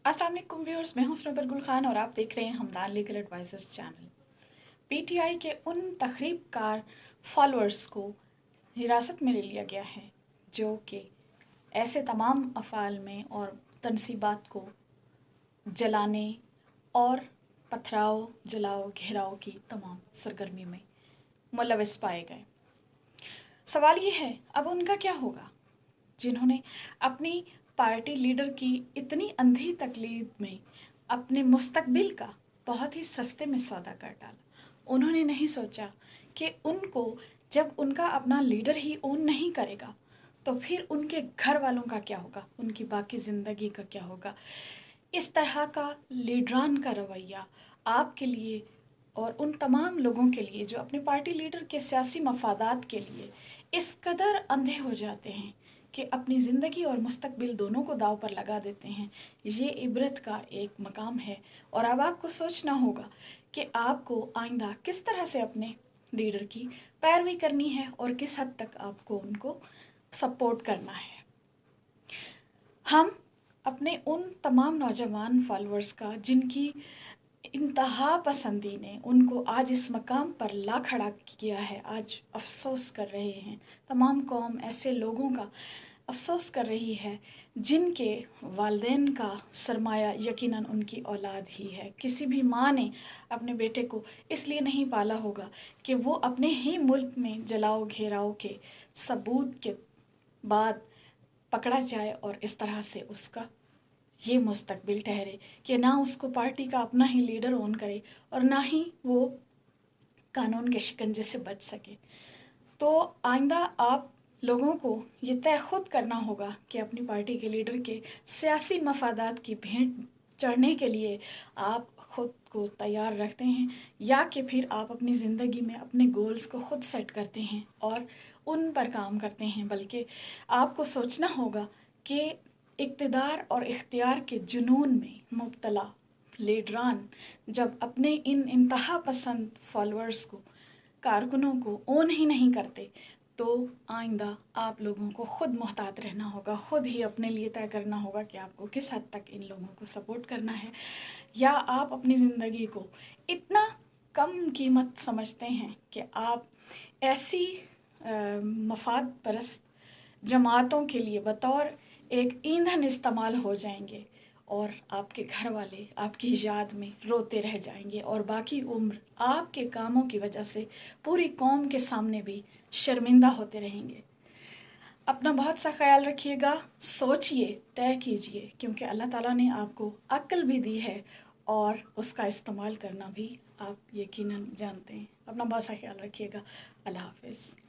अस्सलाम वालेकुम व्यूअर्स, मैं हूं सनोबर गुल खान और आप देख रहे हैं Hamdan legal advisers channel. PTI के उन तखरीबकार फॉलोअर्स को हिरासत में ले लिया गया है जो कि ऐसे तमाम अफ़ाल में और तनसीबात को जलाने और पथराव जलाओ घेराव की तमाम सरगर्मी में मुलविस पाए गए। सवाल ये है, अब उनका क्या होगा जिन्होंने अपनी पार्टी लीडर की इतनी अंधी तकलीद में अपने मुस्तकबिल का बहुत ही सस्ते में सौदा कर डाला। उन्होंने नहीं सोचा कि उनको जब उनका अपना लीडर ही ओन नहीं करेगा तो फिर उनके घर वालों का क्या होगा, उनकी बाकी ज़िंदगी का क्या होगा। इस तरह का लीडरान का रवैया आपके लिए और उन तमाम लोगों के लिए जो अपने पार्टी लीडर के सियासी मफादात के लिए इस कदर अंधे हो जाते हैं कि अपनी ज़िंदगी और मुस्तकबिल दोनों को दाव पर लगा देते हैं, ये इबरत का एक मकाम है। और अब आपको सोचना होगा कि आपको आइंदा किस तरह से अपने लीडर की पैरवी करनी है और किस हद तक आपको उनको सपोर्ट करना है। हम अपने उन तमाम नौजवान फॉलोअर्स का जिनकी इंतहा पसंदी ने उनको आज इस मकाम पर ला खड़ा किया है, आज अफसोस कर रहे हैं। तमाम कौम ऐसे लोगों का अफसोस कर रही है जिनके वालिदैन का सरमाया यकीनन उनकी औलाद ही है। किसी भी माँ ने अपने बेटे को इसलिए नहीं पाला होगा कि वो अपने ही मुल्क में जलाओ घेराव के सबूत के बाद पकड़ा जाए और इस तरह से उसका ये मुस्तकबिल ठहरे कि ना उसको पार्टी का अपना ही लीडर ओन करे और ना ही वो कानून के शिकंजे से बच सके। तो आइंदा आप लोगों को ये तय खुद करना होगा कि अपनी पार्टी के लीडर के सियासी मफादात की भेंट चढ़ने के लिए आप खुद को तैयार रखते हैं या कि फिर आप अपनी ज़िंदगी में अपने गोल्स को खुद सेट करते हैं और उन पर काम करते हैं। बल्कि आपको सोचना होगा कि इक़्तिदार और इख्तियार के जुनून में मुब्तला लीडरान जब अपने इन इंतहा पसंद फॉलोअर्स को कारकुनों को ओन ही नहीं करते तो आइंदा आप लोगों को खुद मोहतात रहना होगा, खुद ही अपने लिए तय करना होगा कि आपको किस हद तक इन लोगों को सपोर्ट करना है। या आप अपनी ज़िंदगी को इतना कम कीमत समझते हैं कि आप ऐसी मफाद परस्त जमातों के लिए बतौर एक ईंधन इस्तेमाल हो जाएंगे और आपके घर वाले आपकी याद में रोते रह जाएंगे और बाकी उम्र आपके कामों की वजह से पूरी कौम के सामने भी शर्मिंदा होते रहेंगे। अपना बहुत सा ख्याल रखिएगा, सोचिए, तय कीजिए, क्योंकि अल्लाह ताला ने आपको अक्ल भी दी है और उसका इस्तेमाल करना भी आप यकीनन जानते हैं। अपना बहुत सा ख्याल रखिएगा। अल्लाह हाफिज़।